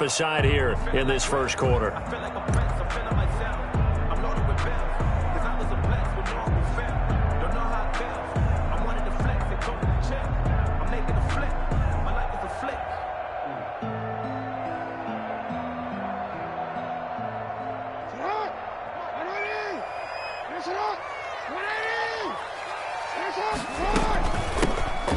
aside here in this first quarter.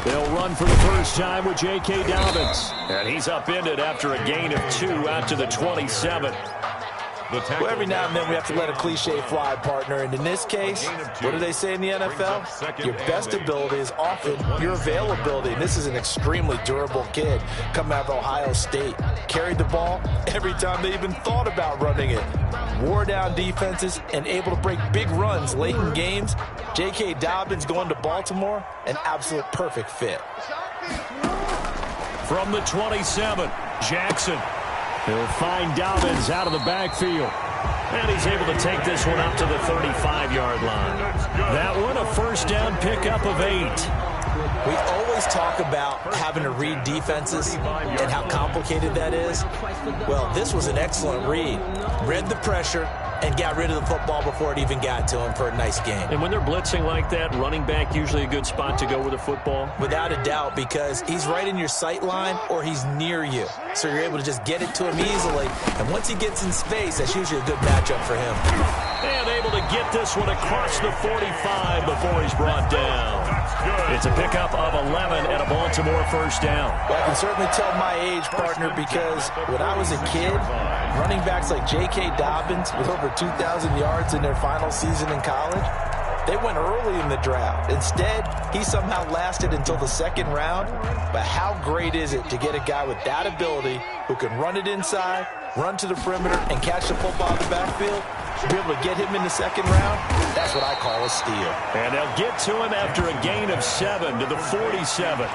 They'll run for the first time with J.K. Dobbins. And he's upended after a gain of 2 out to the 27. Well, every now and then we have to let a cliche fly, partner. And in this case, what do they say in the NFL? Your best ability is often your availability. And this is an extremely durable kid coming out of Ohio State. Carried the ball every time they even thought about running it. Wore down defenses and able to break big runs late in games. J.K. Dobbins going to Baltimore, an absolute perfect fit. From the 27, Jackson. He'll find Dobbins out of the backfield. And he's able to take this one up to the 35-yard line. That one, a first down pickup of 8. We always talk about having to read defenses and how complicated that is. Well, this was an excellent read. Read the pressure and got rid of the football before it even got to him for a nice game. And when they're blitzing like that, running back usually a good spot to go with the football? Without a doubt, because he's right in your sight line or he's near you. So you're able to just get it to him easily. And once he gets in space, that's usually a good matchup for him. And able to get this one across the 45 before he's brought down. It's a pickup of 11 and a Baltimore first down. Well, I can certainly tell my age, partner, because when I was a kid, running backs like J.K. Dobbins with over 2,000 yards in their final season in college, they went early in the draft. Instead, he somehow lasted until the second round. But how great is it to get a guy with that ability who can run it inside, run to the perimeter, and catch the football in the backfield? To be able to get him in the second round, that's what I call a steal. And they'll get to him after a gain of 7 to the 47.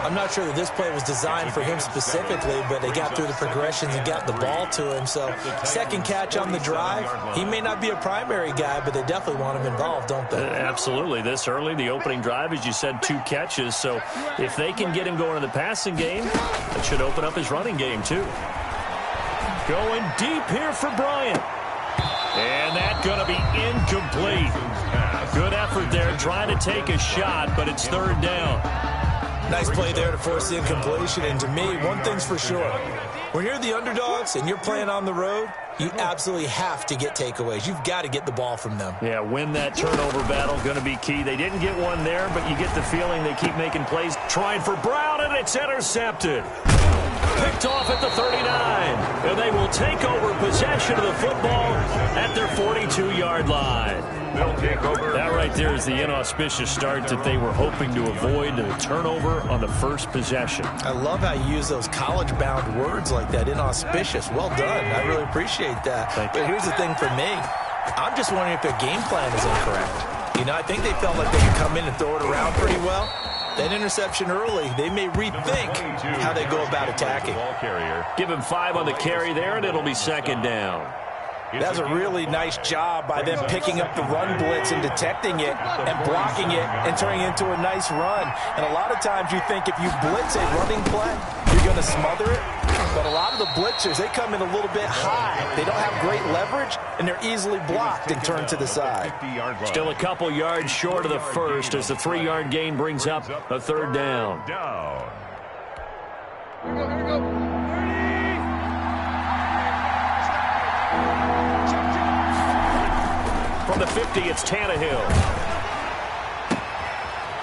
I'm not sure that this play was designed for him specifically, but they got through the progressions and got the ball to him. So second catch on the drive, he may not be a primary guy, but they definitely want him involved, don't they? Absolutely. This early, the opening drive, as you said, 2 catches. So if they can get him going in the passing game, that should open up his running game too. Going deep here for Bryant. And that's going to be incomplete. Good effort there, trying to take a shot, but it's third down. Nice play there to force the incompletion. And to me, one thing's for sure. When you're the underdogs and you're playing on the road, you absolutely have to get takeaways. You've got to get the ball from them. Yeah, win that turnover battle, going to be key. They didn't get one there, but you get the feeling they keep making plays. Trying for Brown, and it's intercepted. Picked off at the 39, and they will take over possession of the football at their 42-yard line. That right there is the inauspicious start that they were hoping to avoid, the turnover on the first possession. I love how you use those college-bound words like that, inauspicious. Well done. I really appreciate that. But here's the thing for me. I'm just wondering if their game plan is incorrect. You know, I think they felt like they could come in and throw it around pretty well. That interception early, they may rethink how they go about attacking. Give him 5 on the carry there, and it'll be second down. That's a really nice job by them picking up the run blitz and detecting it and blocking it and turning it into a nice run. And a lot of times you think if you blitz a running play, you're going to smother it. But a lot of the blitzers, they come in a little bit high. They don't have great leverage, and they're easily blocked and turned to the side. Still a couple yards short of the first as the 3-yard gain brings up a third down. Here we go. From the 50, it's Tannehill.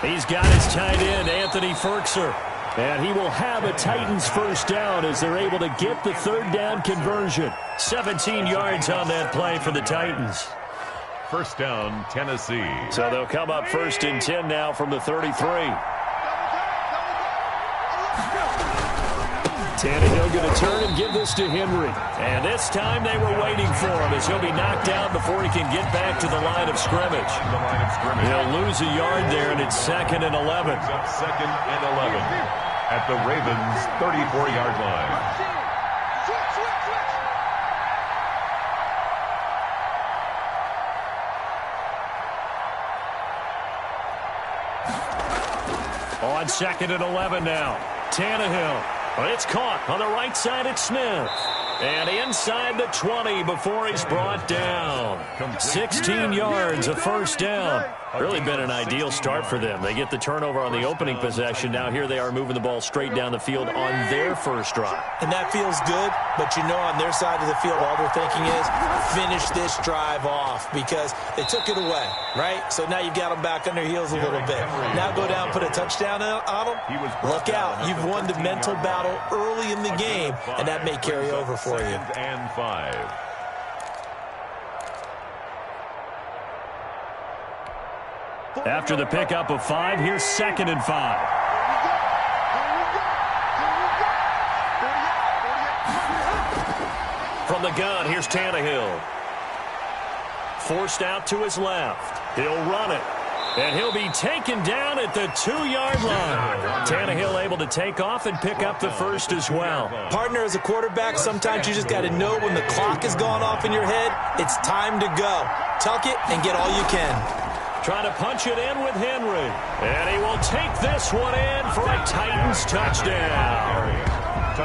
He's got his tight end, Anthony Ferkser. And he will have a Titans first down as they're able to get the third down conversion. 17 yards on that play for the Titans. First down, Tennessee. So they'll come up first and 10 now from the 33. Tannehill going to turn and give this to Henry. And this time they were waiting for him as he'll be knocked down before he can get back to the line of scrimmage. He'll lose a yard there, and it's 2nd and 11. Second and 11 at the Ravens' 34-yard line. On 2nd and 11 now. Tannehill But it's caught on the right side at Smith. And inside the 20 before he's brought down. 16 yards, a first down. Really been an ideal start for them. They get the turnover on the opening possession. Now here they are moving the ball straight down the field on their first drive. And that feels good, but you know on their side of the field, all they're thinking is finish this drive off because they took it away, right? So now you've got them back on their heels a little bit. Now go down, put a touchdown on them. Look out. You've won the mental battle early in the game, and that may carry over for you. And 5. After the pickup of 5, here's 2nd and 5. From the gun, here's Tannehill. Forced out to his left. He'll run it. And he'll be taken down at the 2-yard line. Tannehill able to take off and pick up the first as well. Partner, as a quarterback, sometimes you just got to know when the clock has gone off in your head, it's time to go. Tuck it and get all you can. Trying to punch it in with Henry. And he will take this one in for a Titans touchdown.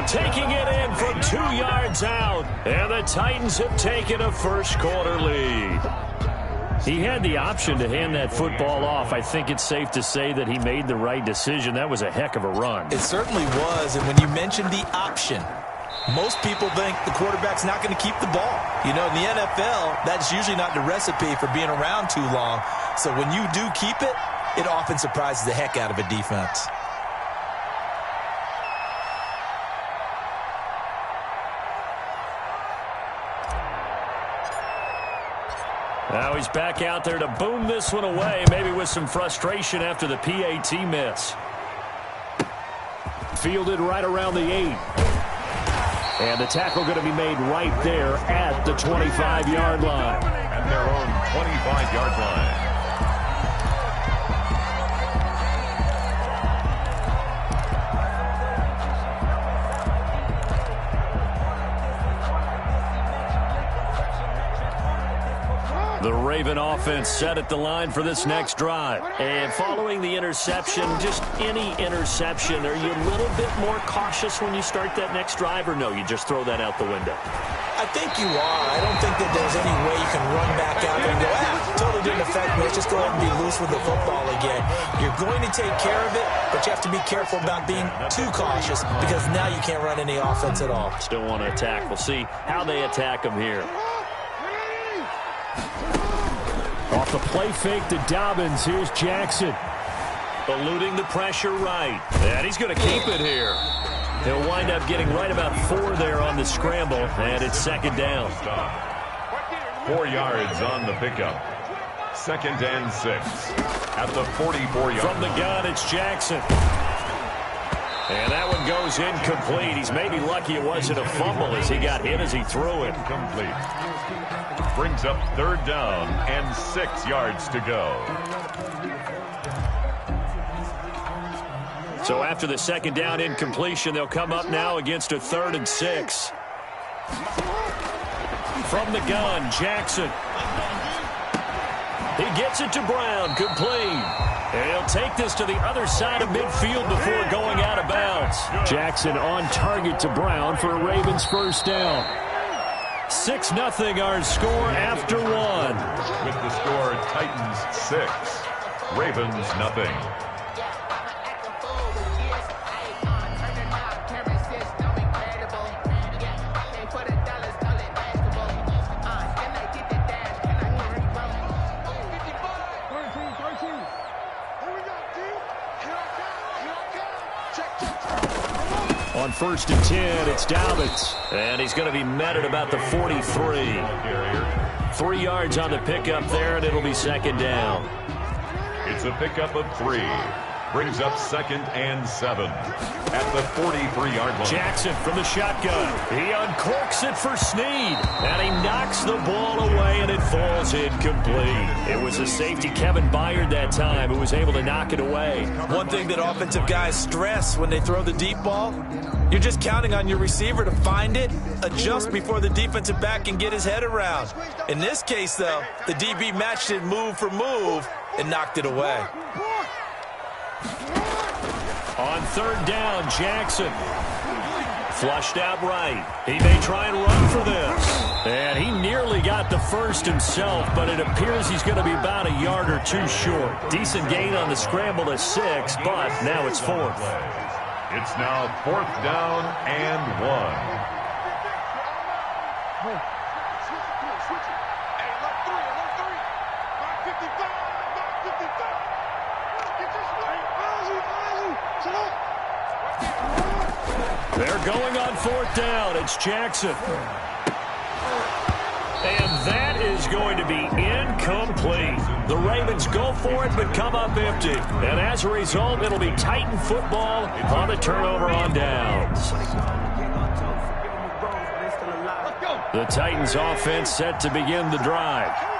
Taking it in from 2 yards out. And the Titans have taken a first-quarter lead. He had the option to hand that football off. I think it's safe to say that he made the right decision. That was a heck of a run. It certainly was. And when you mentioned the option, most people think the quarterback's not going to keep the ball. You know, in the NFL, that's usually not the recipe for being around too long. So when you do keep it, it often surprises the heck out of a defense. Now he's back out there to boom this one away, maybe with some frustration after the PAT miss. Fielded right around the 8. And the tackle going to be made right there at the 25-yard line. At their own 25-yard line. The Raven offense set at the line for this next drive. And following the interception, just any interception, are you a little bit more cautious when you start that next drive, or no, you just throw that out the window? I think you are. I don't think that there's any way you can run back out there and go, totally didn't affect me. Let's just go ahead and be loose with the football again. You're going to take care of it, but you have to be careful about being too cautious because now you can't run any offense at all. Still want to attack. We'll see how they attack them here. Off the play fake to Dobbins, here's Jackson. Eluding the pressure right. And he's going to keep it here. He'll wind up getting right about 4 there on the scramble, and it's 2nd down. 4 yards on the pickup. 2nd and 6 at the 44-yard. From the gun, it's Jackson. And that one goes incomplete. He's maybe lucky it wasn't a fumble as he got hit as he threw it. Complete. Brings up 3rd down and 6 yards to go. So after the 2nd down incompletion, they'll come up now against a 3rd and 6. From the gun, Jackson. He gets it to Brown, complete. And he'll take this to the other side of midfield before going out of bounds. Jackson on target to Brown for a Ravens first down. 6-0 our score after 1. With the score, Titans 6, Ravens nothing. On 1st and 10, it's Dobbins. And he's going to be met at about the 43. 3 yards on the pickup there, and it'll be 2nd down. It's a pickup of 3. Brings up 2nd and 7 at the 43-yard line. Jackson from the shotgun. He uncorks it for Snead. And he knocks the ball away, and it falls incomplete. It was a safety, Kevin Byard, that time, who was able to knock it away. One thing that offensive guys stress when they throw the deep ball, you're just counting on your receiver to find it, adjust before the defensive back can get his head around. In this case, though, the DB matched it move for move and knocked it away. On 3rd down, Jackson. Flushed out right. He may try and run for this. And he nearly got the first himself, but it appears he's going to be about a yard or two short. Decent gain on the scramble to 6, but now it's 4th. It's now 4th down and 1. They're going on 4th down. It's Jackson. And that is going to be incomplete. The Ravens go for it but come up empty. And as a result, it'll be Titan football on the turnover on downs. The Titans offense set to begin the drive.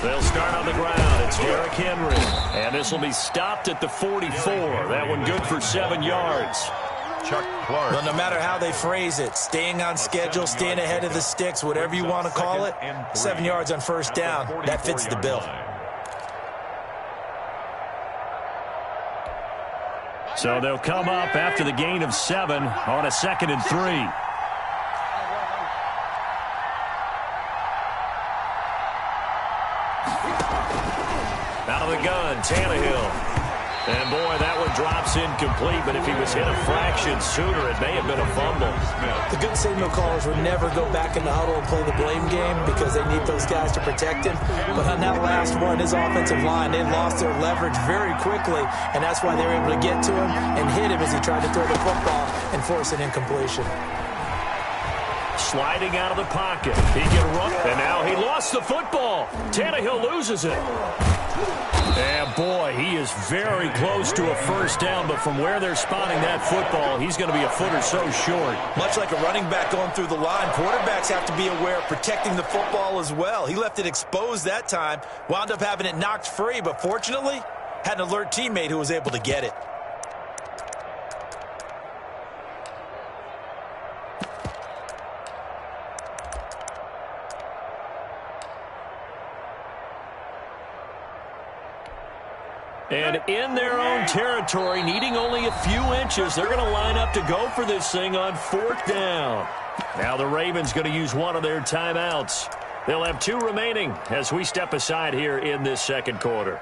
They'll start on the ground. It's Derrick Henry. And this will be stopped at the 44. That one good for 7 yards. Chuck Clark. Well, no matter how they phrase it, staying on schedule, staying ahead of the sticks, whatever you want to call it, 7 yards on first down, that fits the bill. So they'll come up after the gain of 7 on a 2nd and 3. Out of the gun, Tannehill. And, boy, that one drops incomplete, but if he was hit a fraction sooner, it may have been a fumble. The good signal callers would never go back in the huddle and play the blame game because they need those guys to protect him. But on that last one, his offensive line, they lost their leverage very quickly, and that's why they were able to get to him and hit him as he tried to throw the football and force an incompletion. Sliding out of the pocket. He can run, and now he lost the football. Tannehill loses it. And, boy, he is very close to a first down, but from where they're spotting that football, he's going to be a foot or so short. Much like a running back going through the line, quarterbacks have to be aware of protecting the football as well. He left it exposed that time, wound up having it knocked free, but fortunately, had an alert teammate who was able to get it. And in their own territory, needing only a few inches, they're going to line up to go for this thing on 4th down. Now the Ravens going to use one of their timeouts. They'll have 2 remaining as we step aside here in this second quarter.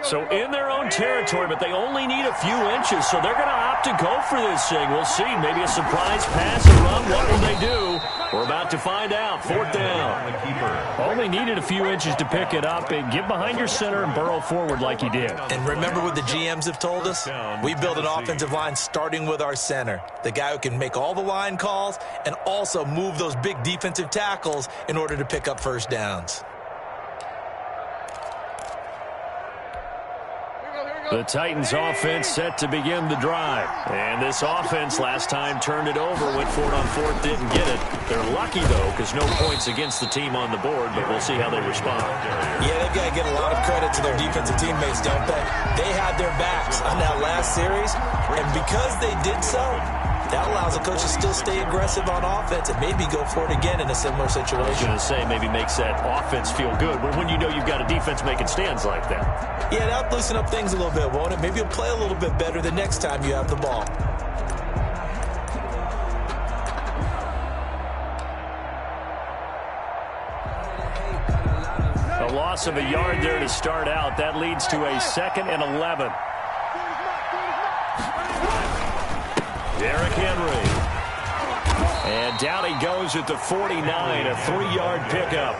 So in their own territory, but they only need a few inches, so they're going to opt to go for this thing. We'll see. Maybe a surprise pass or run. What will they do? We're about to find out. 4th down. Only needed a few inches to pick it up and get behind your center and burrow forward like he did. And remember what the GMs have told us? We build an offensive line starting with our center, the guy who can make all the line calls and also move those big defensive tackles in order to pick up first downs. The Titans offense set to begin the drive. And this offense last time turned it over, went for it on 4th, didn't get it. They're lucky, though, because no points against the team on the board, but we'll see how they respond. Yeah, they've got to get a lot of credit to their defensive teammates, don't they? They had their backs on that last series, and because they did so, that allows the coach to still stay aggressive on offense and maybe go for it again in a similar situation. I was going to say, maybe makes that offense feel good, but when you know you've got a defense making stands like that. Yeah, that'll loosen up things a little bit, won't it? Maybe you'll play a little bit better the next time you have the ball. A loss of a yard there to start out. That leads to a 2nd and 11. Derrick Henry. And down he goes at the 49, a 3-yard pickup.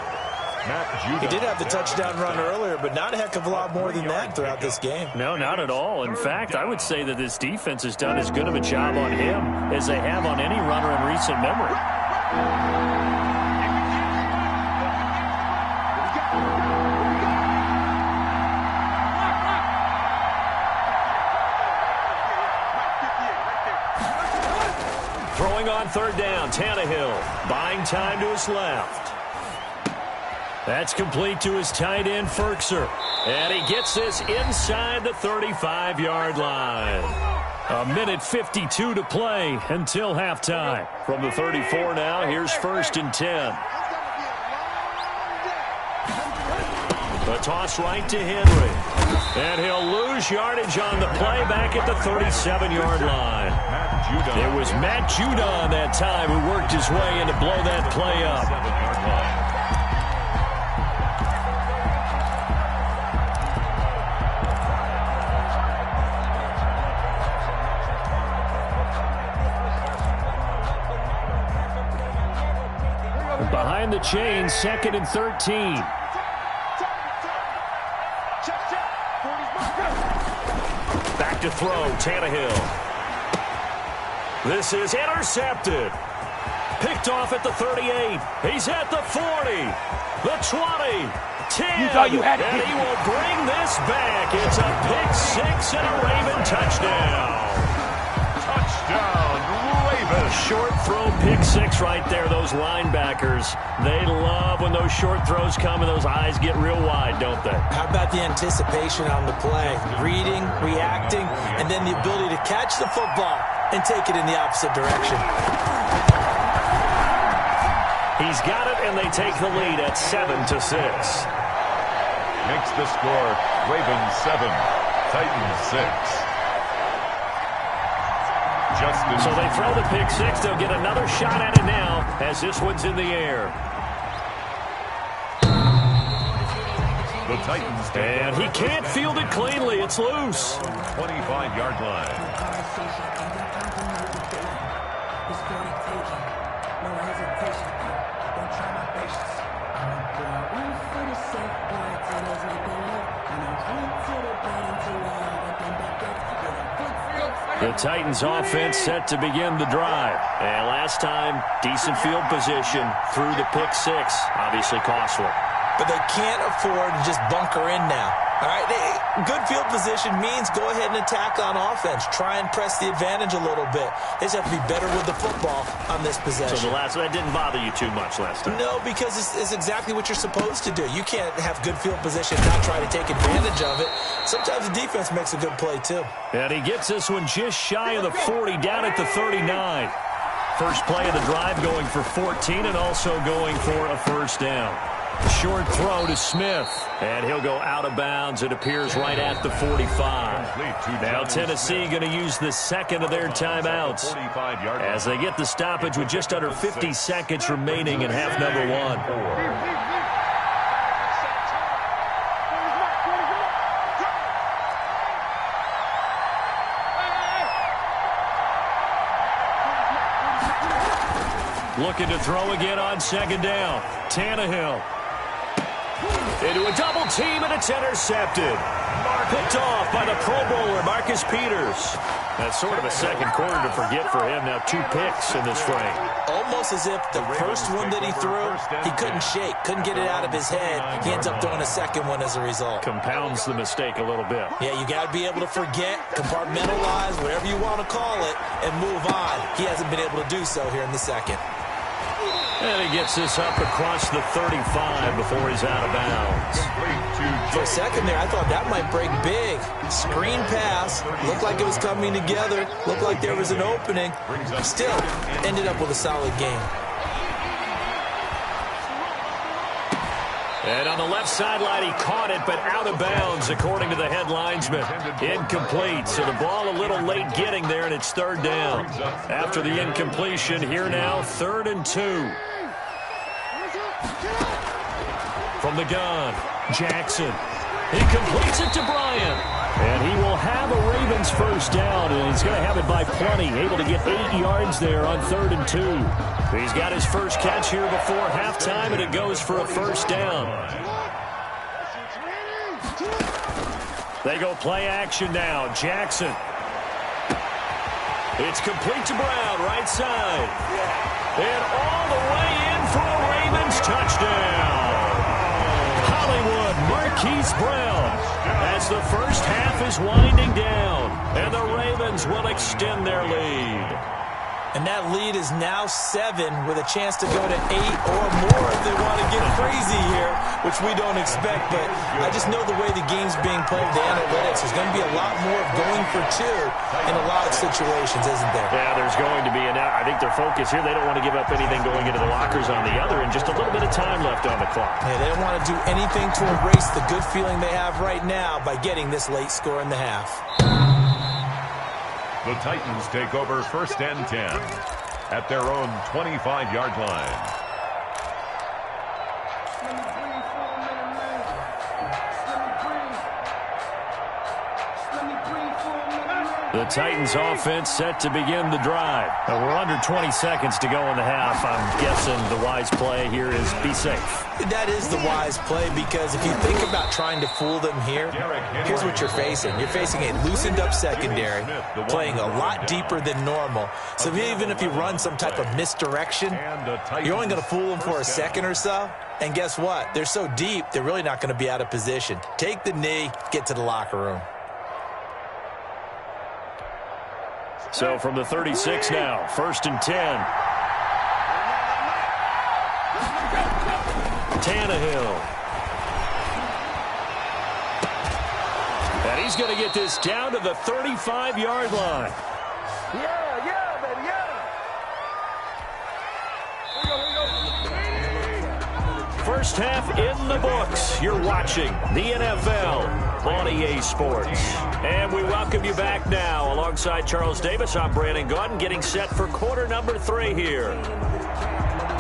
He did have the touchdown run earlier, but not a heck of a lot more than that throughout this game. No, not at all. In fact, I would say that this defense has done as good of a job on him as they have on any runner in recent memory. Throwing on 3rd down, Tannehill buying time to his left. That's complete to his tight end, Ferkser. And he gets this inside the 35-yard line. A minute 52 to play until halftime. From the 34 now, here's 1st and 10. A toss right to Henry. And he'll lose yardage on the play back at the 37-yard line. It was Matt Judon that time who worked his way in to blow that play up. Behind the chain, 2nd and 13. Back to throw, Tannehill. This is intercepted. Picked off at the 38. He's at the 40. The 20. 10. You thought you had it. And he will bring this back. It's a pick six and a Raven touchdown. Touchdown, Ravens. Short throw pick six right there. Those linebackers, they love when those short throws come and those eyes get real wide, don't they? How about the anticipation on the play? Reading, reacting, and then the ability to catch the football and take it in the opposite direction. He's got it, and they take the lead at 7-6. Makes the score Ravens 7, Titans 6. So they throw the pick six. They'll get another shot at it now as this one's in the air. The Titans take and he can't field it cleanly. It's loose. 25-yard line. The Titans offense set to begin the drive. And last time, decent field position through the pick six. Obviously costly. But they can't afford to just bunker in now. All right, good field position means go ahead and attack on offense. Try and press the advantage a little bit. They just have to be better with the football on this possession. So that didn't bother you too much last time? No, because it's exactly what you're supposed to do. You can't have good field position and not try to take advantage of it. Sometimes the defense makes a good play, too. And he gets this one just shy of the 40, down at the 39. First play of the drive going for 14 and also going for a first down. Short throw to Smith, and he'll go out of bounds. It appears right at the 45. Now Tennessee going to use the second of their timeouts as they get the stoppage with just under 50 seconds remaining in half number one. Looking to throw again on second down. Tannehill. Into a double team, and it's intercepted. Picked off by the Pro Bowler, Marcus Peters. That's sort of a second quarter to forget for him. Now 2 picks in this frame. Almost as if the first one that he threw, he couldn't shake, couldn't get it out of his head. He ends up throwing a second one as a result. Compounds the mistake a little bit. Yeah, you got to be able to forget, compartmentalize, whatever you want to call it, and move on. He hasn't been able to do so here in the second. And he gets this up across the 35 before he's out of bounds. For a second there, I thought that might break big. Screen pass. Looked like it was coming together. Looked like there was an opening. Still, ended up with a solid game. And on the left sideline, he caught it, but out of bounds, according to the head linesman. Incomplete, so the ball a little late getting there, and it's third down. After the incompletion, here now, 3rd and 2. From the gun, Jackson. He completes it to Bryant. And he will have a Ravens first down, and he's going to have it by plenty. Able to get 8 yards there on 3rd and 2. He's got his first catch here before halftime, and it goes for a first down. They go play action now. Jackson. It's complete to Brown, right side. And all the way in for a Ravens touchdown. Hollywood Marquise Brown as the first half is winding down, and the Ravens will extend their lead. And that lead is now 7 with a chance to go to 8 or more if they want to get crazy here, which we don't expect. But I just know the way the game's being played, the analytics, there's going to be a lot more of going for 2 in a lot of situations, isn't there? Yeah, there's going to be. And I think their focus here, they don't want to give up anything going into the lockers on the other, and just a little bit of time left on the clock. Yeah, they don't want to do anything to erase the good feeling they have right now by getting this late score in the half. The Titans take over 1st and 10 at their own 25-yard line. The Titans offense set to begin the drive. We're under 20 seconds to go in the half. I'm guessing the wise play here is be safe. That is the wise play, because if you think about trying to fool them here, here's what you're facing. You're facing a loosened up secondary, playing a lot deeper than normal. So even if you run some type of misdirection, you're only going to fool them for a second or so. And guess what? They're so deep, they're really not going to be out of position. Take the knee, get to the locker room. So from the 36 now, 1st and 10. Tannehill. And he's going to get this down to the 35-yard line. Yeah, baby, yeah. First half in the books. You're watching the NFL on EA Sports. And we welcome you back now. Alongside Charles Davis, I'm Brandon Gaudin, getting set for quarter number 3 here.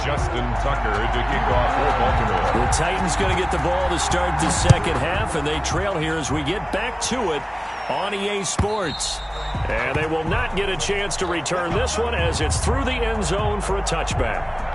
Justin Tucker to kick off for Baltimore. The Titans going to get the ball to start the second half, and they trail here as we get back to it on EA Sports. And they will not get a chance to return this one as it's through the end zone for a touchback.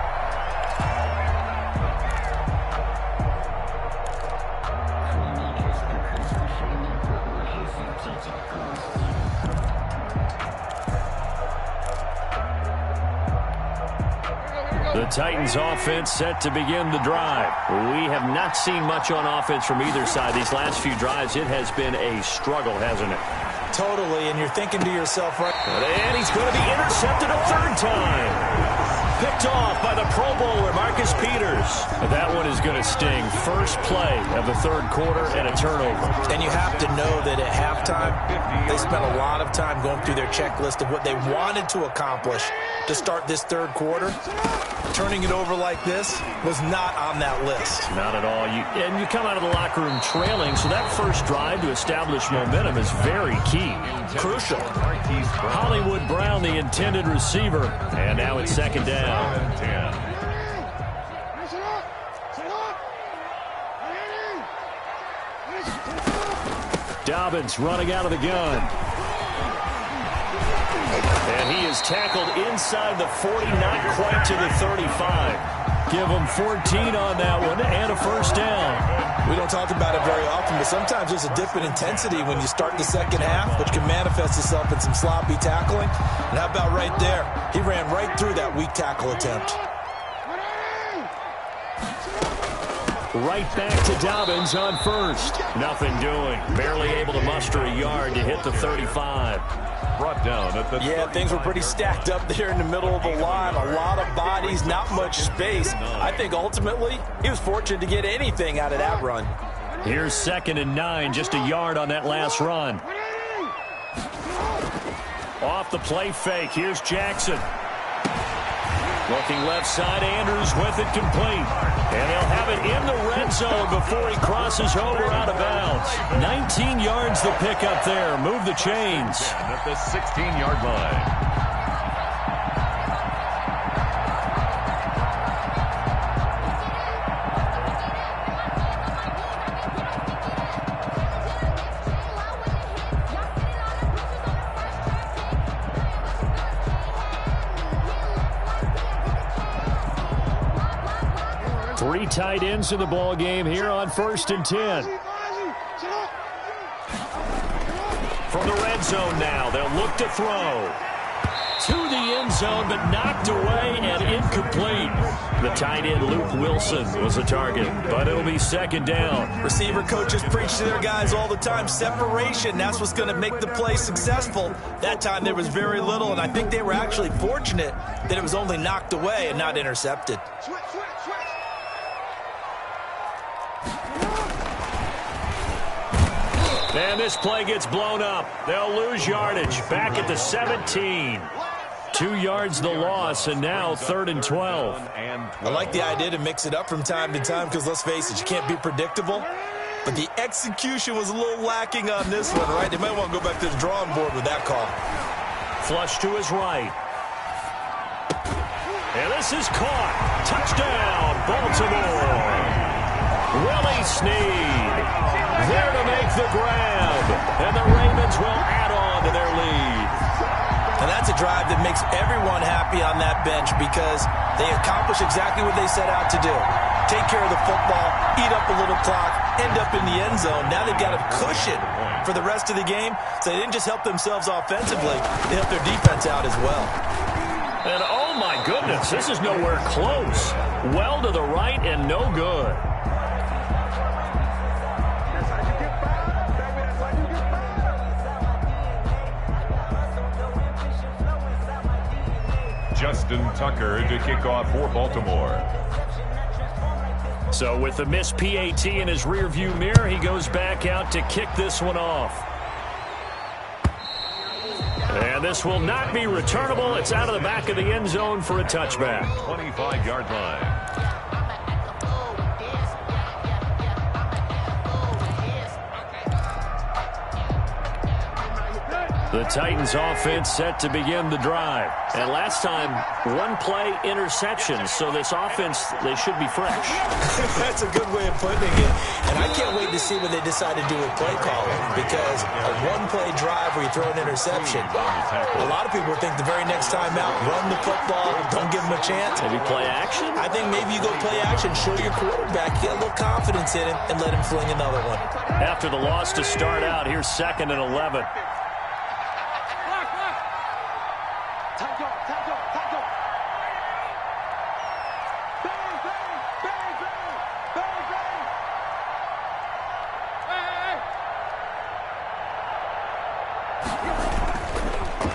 The Titans offense set to begin the drive. We have not seen much on offense from either side. These last few drives, it has been a struggle, hasn't it? Totally, and you're thinking to yourself, right? And he's going to be intercepted a 3rd time. Picked off by the Pro Bowler, Marcus Peters. That one is going to sting. First play of the 3rd quarter and a turnover. And you have to know that at halftime, they spent a lot of time going through their checklist of what they wanted to accomplish to start this 3rd quarter. Turning it over like this was not on that list. Not at all. And you come out of the locker room trailing, so that first drive to establish momentum is very key. Crucial. Hollywood Brown, the intended receiver. And now it's 2nd down. Dobbins running out of the gun. And he is tackled inside the 40, not quite to the 35. Give him 14 on that one and a 1st down. We don't talk about it very often, but sometimes there's a dip in intensity when you start the second half, which can manifest itself in some sloppy tackling. And how about right there? He ran right through that weak tackle attempt. Right back to Dobbins on 1st. Nothing doing. Barely able to muster a yard to hit the 35. Brought down at the things were pretty stacked up there in the middle of the line. A lot of bodies, not much space. I think ultimately he was fortunate to get anything out of that run. Here's 2nd and 9, just a yard on that last run. Off the play fake, here's Jackson. Looking left side, Andrews with it complete. And he'll have it in the red zone before he crosses over out of bounds. 19 yards the pickup there. Move the chains. At the 16-yard line. Three tight ends in the ball game here on 1st and 10. From the red zone now, they'll look to throw. To the end zone, but knocked away and incomplete. The tight end, Luke Wilson, was a target, but it'll be second down. Receiver coaches preach to their guys all the time. Separation, that's what's going to make the play successful. That time there was very little, and I think they were actually fortunate that it was only knocked away and not intercepted. And this play gets blown up. They'll lose yardage. Back at the 17. 2 yards the loss, and now 3rd and 12. I like the idea to mix it up from time to time because, let's face it, you can't be predictable. But the execution was a little lacking on this one, right? They might want to go back to the drawing board with that call. Flush to his right. And this is caught. Touchdown, Baltimore. Willie Snead there to make the grab. And the Ravens will add on to their lead. And that's a drive that makes everyone happy on that bench because they accomplish exactly what they set out to do. Take care of the football, eat up a little clock, end up in the end zone. Now they've got a cushion for the rest of the game. So they didn't just help themselves offensively, they helped their defense out as well. And oh my goodness, this is nowhere close. Well to the right and no good. Justin Tucker to kick off for Baltimore. So with the missed PAT in his rearview mirror, he goes back out to kick this one off. And this will not be returnable. It's out of the back of the end zone for a touchback. 25-yard line. The Titans offense set to begin the drive. And last time, one play interception. So this offense, they should be fresh. That's a good way of putting it. And I can't wait to see what they decide to do with play calling. Because a one-play drive where you throw an interception, a lot of people think the very next time out, run the football, don't give them a chance. Maybe play action? I think maybe you go play action, show your quarterback, get a little confidence in him, and let him fling another one. After the loss to start out, here's 2nd and 11.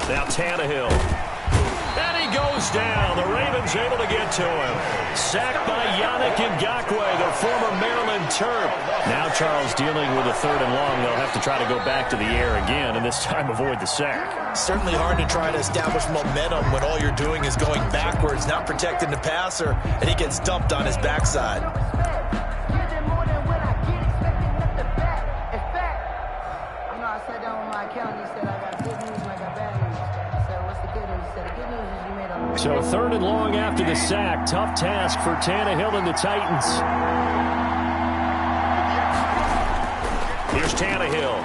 Now Tannehill. And he goes down. The Ravens able to get to him. Sacked by Yannick Ngakoue, the former Maryland Terp. Now Charles dealing with a 3rd and long. They'll have to try to go back to the air again, and this time avoid the sack. Certainly hard to try to establish momentum when all you're doing is going backwards, not protecting the passer, and he gets dumped on his backside. So 3rd and long after the sack. Tough task for Tannehill and the Titans. Here's Tannehill.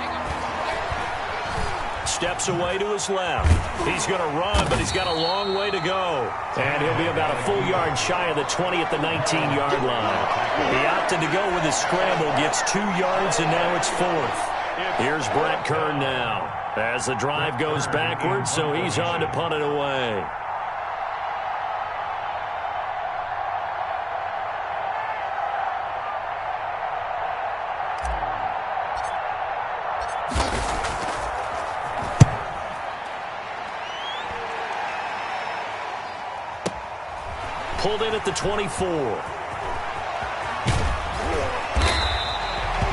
Steps away to his left. He's going to run, but he's got a long way to go. And he'll be about a full yard shy of the 20 at the 19-yard line. He opted to go with his scramble, gets 2 yards, and now it's 4th. Here's Brett Kern now as the drive goes backwards, so he's on to punt it away. Pulled in at the 24.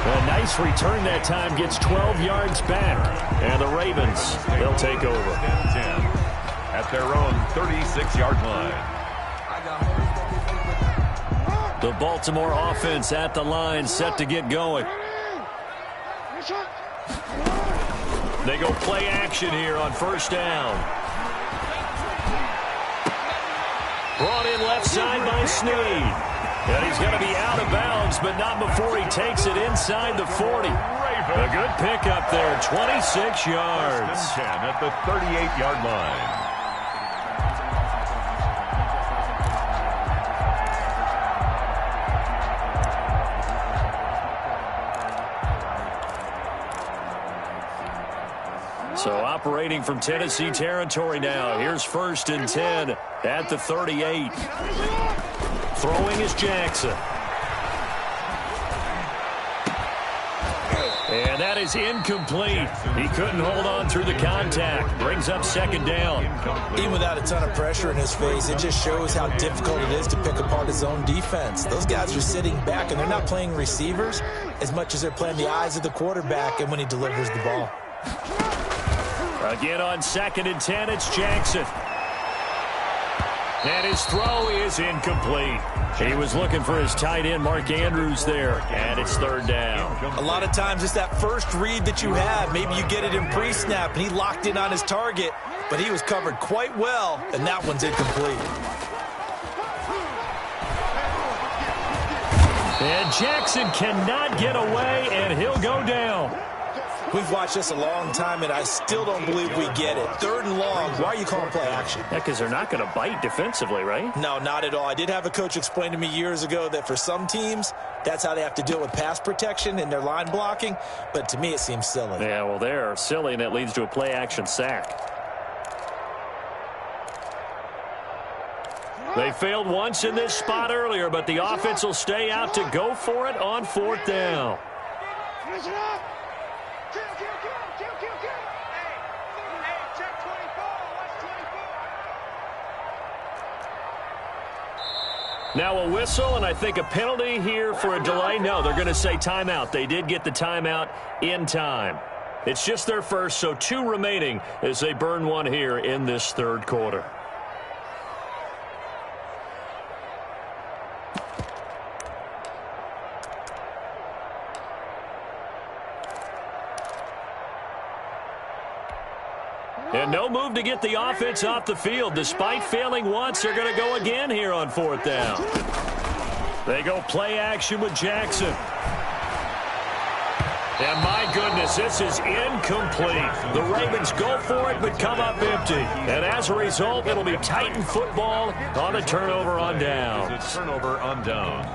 A nice return that time, gets 12 yards back. And the Ravens, they'll take over. 10 at their own 36-yard line. The Baltimore offense at the line, set to get going. They go play action here on 1st down. Brought in left side by Snead. And he's going to be out of bounds, but not before he takes it inside the 40. A good pickup there, 26 yards. 10 at the 38-yard line. So operating from Tennessee territory now. Here's 1st and 10 at the 38. Throwing is Jackson. And that is incomplete. He couldn't hold on through the contact. Brings up 2nd down. Even without a ton of pressure in his face, it just shows how difficult it is to pick apart his own defense. Those guys are sitting back, and they're not playing receivers as much as they're playing the eyes of the quarterback and when he delivers the ball. Again on 2nd and 10, it's Jackson. And his throw is incomplete. He was looking for his tight end, Mark Andrews, there. And it's 3rd down. A lot of times it's that first read that you have. Maybe you get it in pre-snap, and he locked in on his target, but he was covered quite well, and that one's incomplete. And Jackson cannot get away, and he'll go down. We've watched this a long time, and I still don't believe we get it. 3rd and long, why are you calling play action? Yeah, because they're not going to bite defensively, right? No, not at all. I did have a coach explain to me years ago that for some teams, that's how they have to deal with pass protection and their line blocking, but to me it seems silly. Yeah, well, they're silly, and it leads to a play action sack. They failed once in this spot earlier, but the offense will stay out to go for it on 4th down. Now a whistle, and I think a penalty here for a delay. No, they're going to say timeout. They did get the timeout in time. It's just their first, so 2 remaining as they burn one here in this 3rd quarter. And no move to get the offense off the field. Despite failing once, they're going to go again here on 4th down. They go play action with Jackson. And my goodness, this is incomplete. The Ravens go for it, but come up empty. And as a result, it'll be Titan football on a turnover on downs. It's a turnover on downs.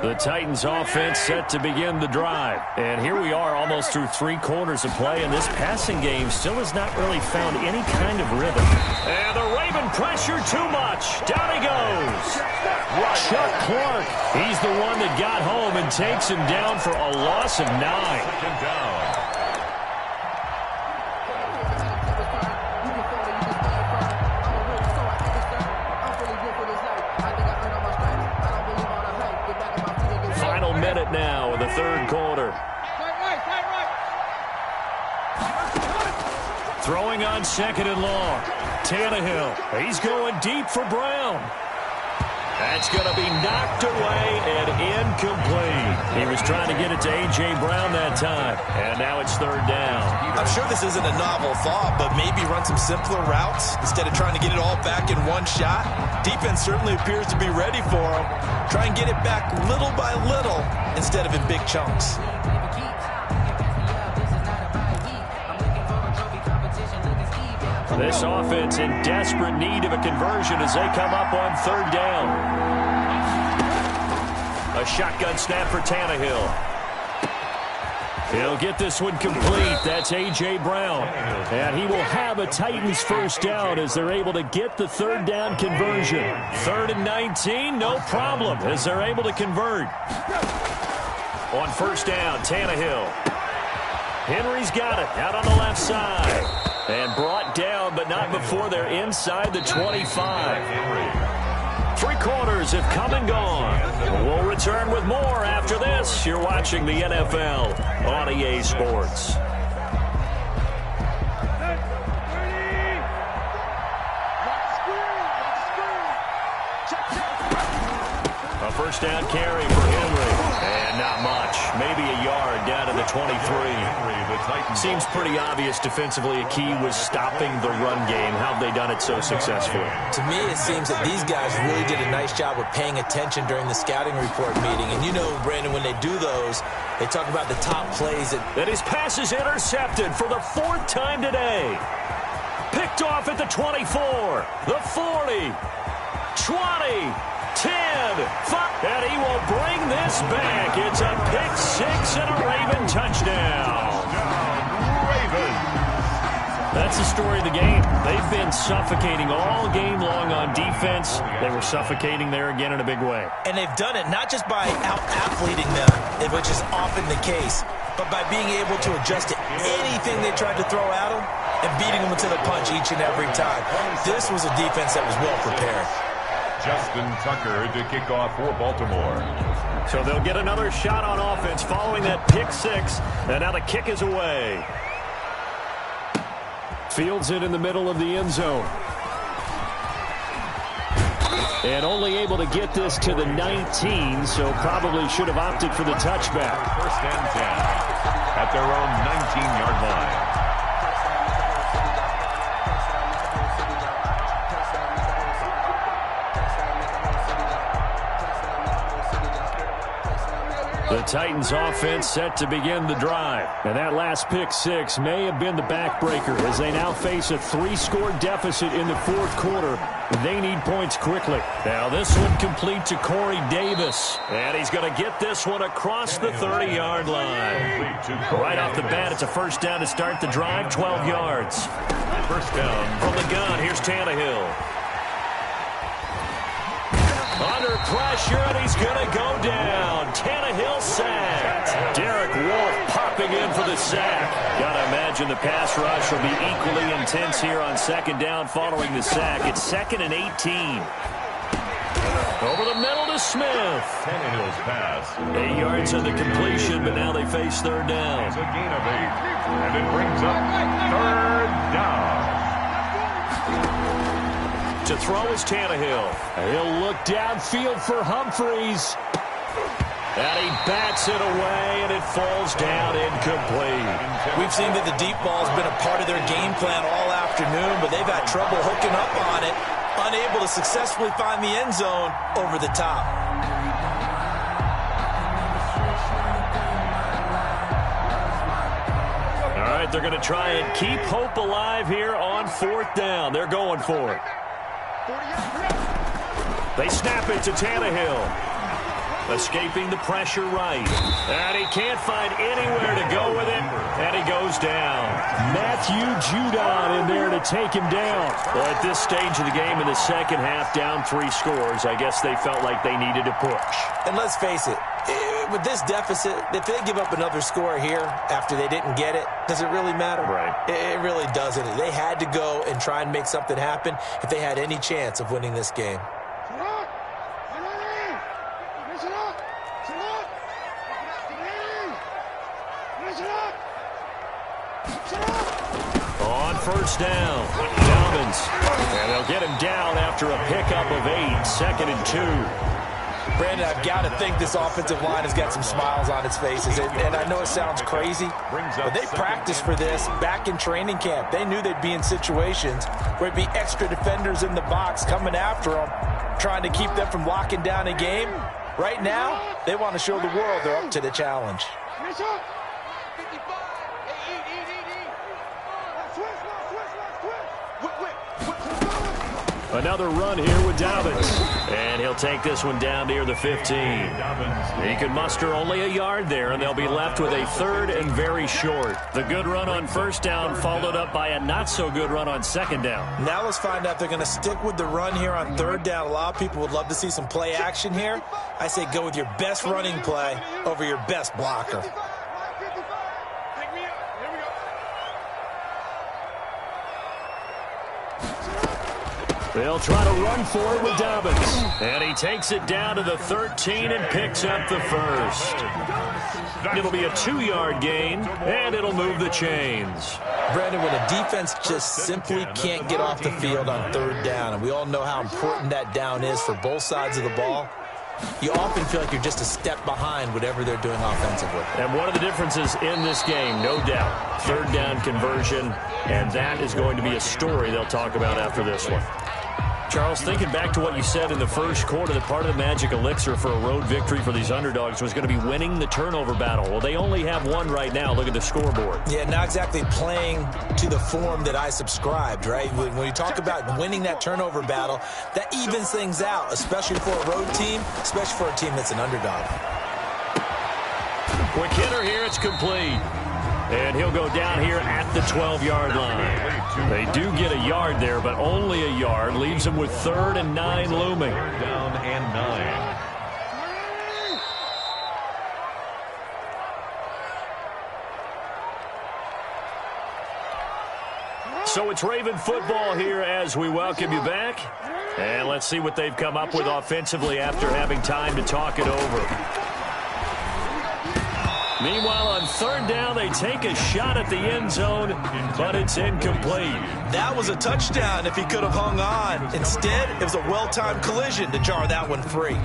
The Titans offense set to begin the drive. And here we are almost through 3 quarters of play, and this passing game still has not really found any kind of rhythm. And the Raven pressure too much. Down he goes. Chuck Clark, he's the one that got home and takes him down for a loss of 9. 2nd down. Minute now in the 3rd quarter. Throwing on 2nd and long. Tannehill, he's going deep for Brown. That's going to be knocked away and incomplete. He was trying to get it to A.J. Brown that time, and now it's 3rd down. I'm sure this isn't a novel thought, but maybe run some simpler routes instead of trying to get it all back in one shot. Defense certainly appears to be ready for him. Try and get it back little by little instead of in big chunks. This offense in desperate need of a conversion as they come up on 3rd down. A shotgun snap for Tannehill. He'll get this one complete. That's A.J. Brown. And he will have a Titans 1st down as they're able to get the 3rd down conversion. 3rd and 19, no problem as they're able to convert. On 1st down, Tannehill. Henry's got it out on the left side. And brought down, but not before they're inside the 25. 3 quarters have come and gone. We'll return with more after this. You're watching the NFL on EA Sports. A 1st down carry for Henry. And not much. Maybe a yard down to the 23. Seems pretty obvious defensively a key was stopping the run game. How have they done it so successfully? To me, it seems that these guys really did a nice job of paying attention during the scouting report meeting. And you know, Brandon, when they do those, they talk about the top plays. And his pass is intercepted for the 4th time today. Picked off at the 24, the 40, 20, 10, 5, and he will bring this back. It's a pick 6 and a Raven touchdown. Ravens. That's the story of the game. They've been suffocating all game long on defense. They were suffocating there again in a big way. And they've done it not just by out-athleting them, which is often the case, but by being able to adjust to anything they tried to throw at them and beating them to the punch each and every time. This was a defense that was well prepared. Justin Tucker to kick off for Baltimore. So they'll get another shot on offense following that pick six. And now the kick is away. Fields it in the middle of the end zone. And only able to get this to the 19, so probably should have opted for the touchback. First and 10 at their own 19-yard line. The Titans offense set to begin the drive. And that last pick six may have been the backbreaker as they now face a 3-score deficit in the fourth quarter. They need points quickly. Now this one complete to Corey Davis. And he's going to get this one across the 30-yard line. Right off the bat, it's a first down to start the drive, 12 yards. First down. From the gun, here's Tannehill. Under pressure, and he's going to go down. Tannehill sacked. Derek Wolfe popping in for the sack. Got to imagine the pass rush will be equally intense here on second down following the sack. It's 2nd and 18. Over the middle to Smith. Tannehill's pass. 8 yards on the completion, but now they face third down. It's a gain of 8. And it brings up third down. To throw is Tannehill. He'll look downfield for Humphreys. And he bats it away, and it falls down incomplete. We've seen that the deep ball's been a part of their game plan all afternoon, but they've had trouble hooking up on it, unable to successfully find the end zone over the top. All right, they're going to try and keep hope alive here on fourth down. They're going for it. They snap it to Tannehill. Escaping the pressure right. And he can't find anywhere to go with it. And he goes down. Matthew Judon in there to take him down. Well, at this stage of the game in the second half, down 3 scores, I guess they felt like they needed to push. And let's face it, with this deficit, if they give up another score here after they didn't get it, does it really matter? Right. It really doesn't. They had to go and try and make something happen if they had any chance of winning this game. On first down, Dobbins. And they'll get him down after a pickup of 8, 2nd and 2. Brandon, I've got to think this offensive line has got some smiles on its faces. And I know it sounds crazy, but they practiced for this back in training camp. They knew they'd be in situations where it'd be extra defenders in the box coming after them, trying to keep them from locking down a game. Right now, they want to show the world they're up to the challenge. Another run here with Dobbins. And he'll take this one down near the 15. He can muster only a yard there, and they'll be left with a 3rd and very short. The good run on first down followed up by a not-so-good run on second down. Now let's find out if they're going to stick with the run here on third down. A lot of people would love to see some play action here. I say go with your best running play over your best blocker. They'll try to run for it with Dobbins. And he takes it down to the 13 and picks up the first. It'll be a 2-yard gain, and it'll move the chains. Brandon, when a defense just simply can't get off the field on third down, and we all know how important that down is for both sides of the ball, you often feel like you're just a step behind whatever they're doing offensively. And one of the differences in this game, no doubt, third down conversion, and that is going to be a story they'll talk about after this one. Charles, thinking back to what you said in the first quarter, that part of the magic elixir for a road victory for these underdogs was going to be winning the turnover battle. Well, they only have one right now. Look at the scoreboard. Yeah, not exactly playing to the form that I subscribed, right? When you talk about winning that turnover battle, that evens things out, especially for a road team, especially for a team that's an underdog. Quick hitter here, it's complete. And he'll go down here at the 12-yard line. They do get a yard there, but only a yard. Leaves them with 3rd and 9 looming. Down and 9. So it's Raven football here as we welcome you back. And let's see what they've come up with offensively after having time to talk it over. Meanwhile, on 3rd down, they take a shot at the end zone, but it's incomplete. That was a touchdown if he could have hung on. Instead, it was a well-timed collision to jar that one free.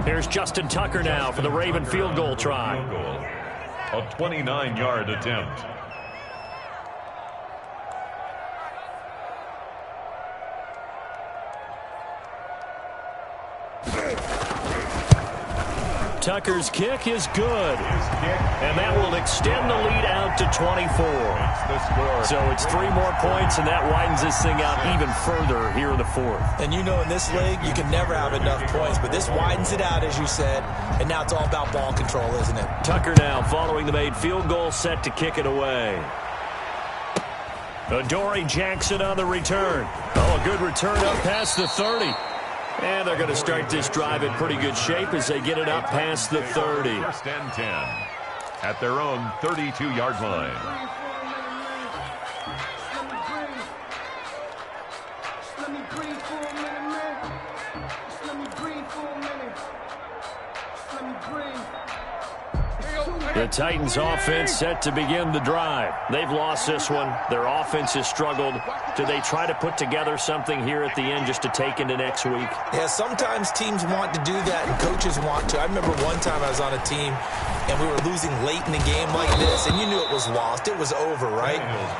Here's Justin Tucker now for the Raven field goal try. A 29-yard attempt. Tucker's kick is good. And that will extend the lead out to 24. So it's 3 more points, and that widens this thing out even further here in the 4th. And you know in this league, you can never have enough points, but this widens it out, as you said, and now it's all about ball control, isn't it? Tucker now following the made field goal, set to kick it away. Adoree Jackson on the return. Oh, a good return up past the 30. And they're going to start this drive in pretty good shape as they get it up past the 30. 1st and 10 at their own 32-yard line. The Titans offense set to begin the drive. They've lost this one. Their offense has struggled. Do they try to put together something here at the end just to take into next week? Yeah, sometimes teams want to do that and coaches want to. I remember one time I was on a team and we were losing late in the game like this, and you knew it was lost. It was over, right?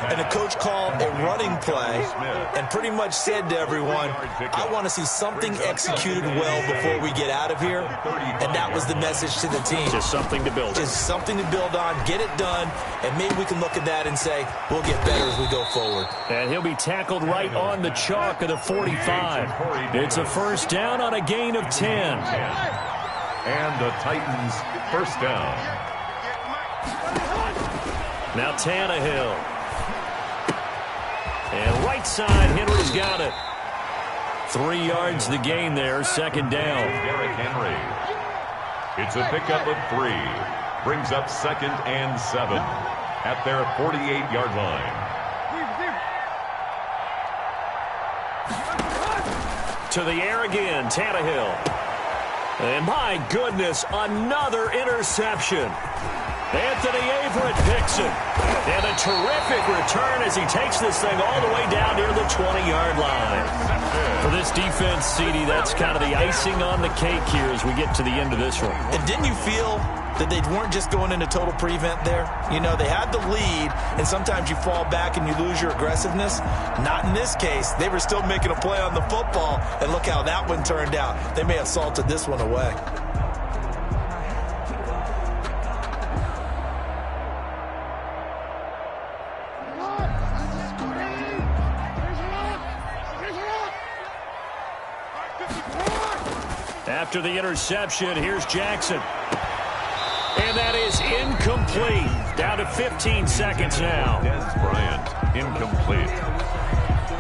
And the coach called a running play and pretty much said to everyone, I want to see something executed well before we get out of here. And that was the message to the team. Just something to build on. Just something to build on, get it done, and maybe we can look at that and say, we'll get better as we go forward. And he'll be tackled right on the chalk of the 45. It's a 1st down on a gain of 10. And the Titans 1st down. Now Tannehill. And right side, Henry's got it. 3 yards the gain there, 2nd down. Derrick Henry. It's a pickup of 3. Brings up 2nd and 7 at their 48-yard line. To the air again, Tannehill. And my goodness, another interception. Anthony Averett picks it. And a terrific return as he takes this thing all the way down near the 20-yard line. For this defense, CD, that's kind of the icing on the cake here as we get to the end of this one. And didn't you feel that they weren't just going into total prevent there? You know, they had the lead, and sometimes you fall back and you lose your aggressiveness. Not in this case. They were still making a play on the football, and look how that one turned out. They may have salted this one away. After the interception, here's Jackson. And that is incomplete. Down to 15 seconds now. Des Bryant, incomplete.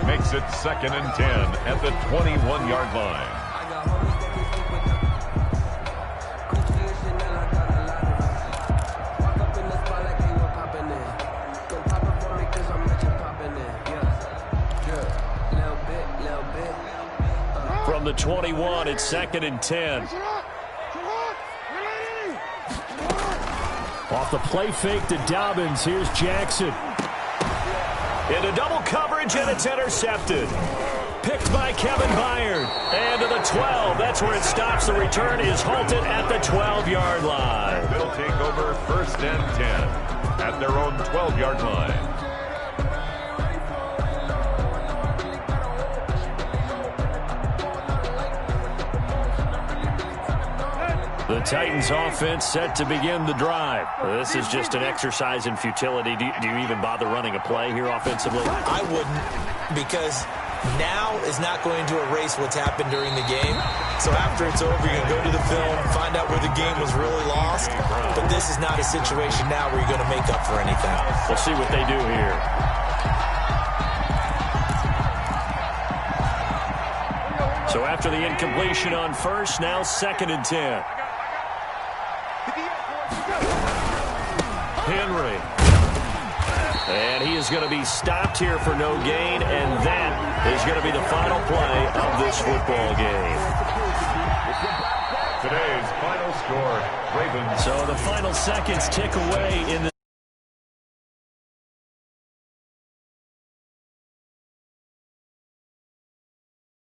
Makes it 2nd and 10 at the 21-yard line. From the 21, it's 2nd and 10. Off the play fake to Dobbins, here's Jackson. Into double coverage, and it's intercepted. Picked by Kevin Byard. And to the 12, that's where it stops. The return is halted at the 12-yard line. They'll take over 1st and 10 at their own 12-yard line. The Titans offense set to begin the drive. This is just an exercise in futility. Do you even bother running a play here offensively? I wouldn't, because now is not going to erase what's happened during the game. So after it's over, you're going to go to the film, find out where the game was really lost. But this is not a situation now where you're going to make up for anything. We'll see what they do here. So after the incompletion on first, now 2nd and 10. Henry. And he is going to be stopped here for no gain, and that is going to be the final play of this football game. Today's final score, Ravens. So the final seconds tick away in the